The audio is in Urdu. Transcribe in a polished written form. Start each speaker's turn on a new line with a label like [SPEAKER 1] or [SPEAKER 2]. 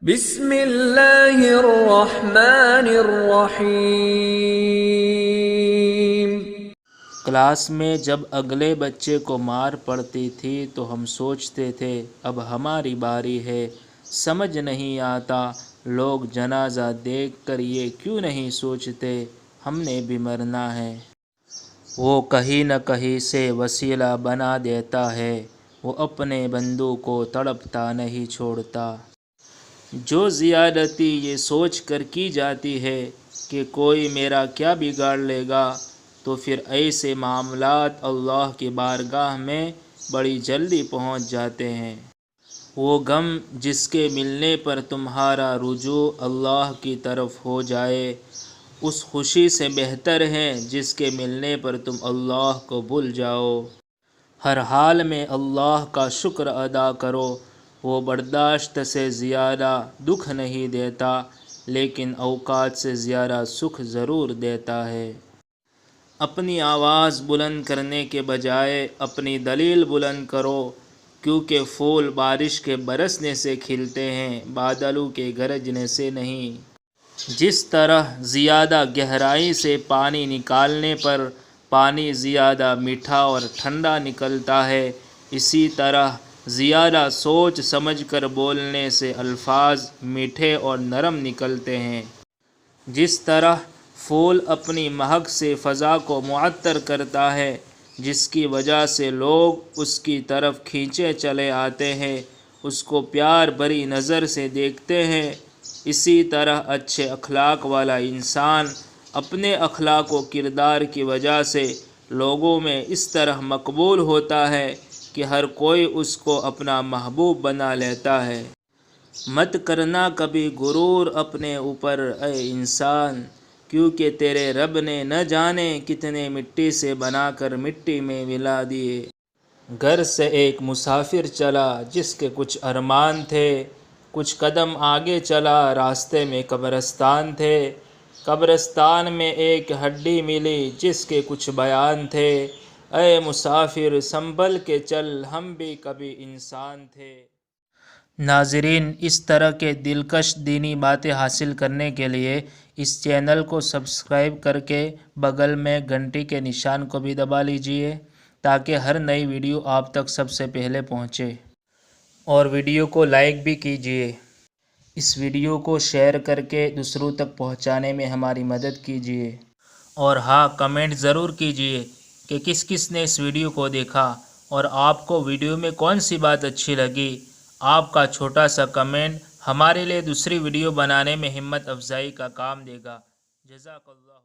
[SPEAKER 1] بسم اللہ الرحمن الرحیم۔
[SPEAKER 2] کلاس میں جب اگلے بچے کو مار پڑتی تھی تو ہم سوچتے تھے اب ہماری باری ہے۔ سمجھ نہیں آتا لوگ جنازہ دیکھ کر یہ کیوں نہیں سوچتے ہم نے بھی مرنا ہے۔ وہ کہیں نہ کہیں سے وسیلہ بنا دیتا ہے، وہ اپنے بندوں کو تڑپتا نہیں چھوڑتا۔ جو زیادتی یہ سوچ کر کی جاتی ہے کہ کوئی میرا کیا بگاڑ لے گا، تو پھر ایسے معاملات اللہ کی بارگاہ میں بڑی جلدی پہنچ جاتے ہیں۔ وہ غم جس کے ملنے پر تمہارا رجوع اللہ کی طرف ہو جائے، اس خوشی سے بہتر ہے جس کے ملنے پر تم اللہ کو بھول جاؤ۔ ہر حال میں اللہ کا شکر ادا کرو، وہ برداشت سے زیادہ دکھ نہیں دیتا لیکن اوقات سے زیادہ سکھ ضرور دیتا ہے۔ اپنی آواز بلند کرنے کے بجائے اپنی دلیل بلند کرو، کیونکہ پھول بارش کے برسنے سے کھلتے ہیں، بادلوں کے گرجنے سے نہیں۔ جس طرح زیادہ گہرائی سے پانی نکالنے پر پانی زیادہ میٹھا اور ٹھنڈا نکلتا ہے، اسی طرح زیادہ سوچ سمجھ کر بولنے سے الفاظ میٹھے اور نرم نکلتے ہیں۔ جس طرح پھول اپنی مہک سے فضا کو معطر کرتا ہے، جس کی وجہ سے لوگ اس کی طرف کھینچے چلے آتے ہیں، اس کو پیار بری نظر سے دیکھتے ہیں، اسی طرح اچھے اخلاق والا انسان اپنے اخلاق و کردار کی وجہ سے لوگوں میں اس طرح مقبول ہوتا ہے کہ ہر کوئی اس کو اپنا محبوب بنا لیتا ہے۔ مت کرنا کبھی غرور اپنے اوپر اے انسان، کیونکہ تیرے رب نے نہ جانے کتنے مٹی سے بنا کر مٹی میں ملا دیے۔ گھر سے ایک مسافر چلا جس کے کچھ ارمان تھے، کچھ قدم آگے چلا راستے میں قبرستان تھے، قبرستان میں ایک ہڈی ملی جس کے کچھ بیان تھے۔ اے مسافر سنبھل کے چل، ہم بھی کبھی انسان تھے۔ ناظرین، اس طرح کے دلکش دینی باتیں حاصل کرنے کے لیے اس چینل کو سبسکرائب کر کے بغل میں گھنٹی کے نشان کو بھی دبا لیجئے تاکہ ہر نئی ویڈیو آپ تک سب سے پہلے پہنچے، اور ویڈیو کو لائک بھی کیجئے۔ اس ویڈیو کو شیئر کر کے دوسروں تک پہنچانے میں ہماری مدد کیجئے، اور ہاں کمنٹ ضرور کیجئے کہ کس کس نے اس ویڈیو کو دیکھا اور آپ کو ویڈیو میں کون سی بات اچھی لگی۔ آپ کا چھوٹا سا کمنٹ ہمارے لیے دوسری ویڈیو بنانے میں ہمت افزائی کا کام دے گا۔ جزاک اللہ۔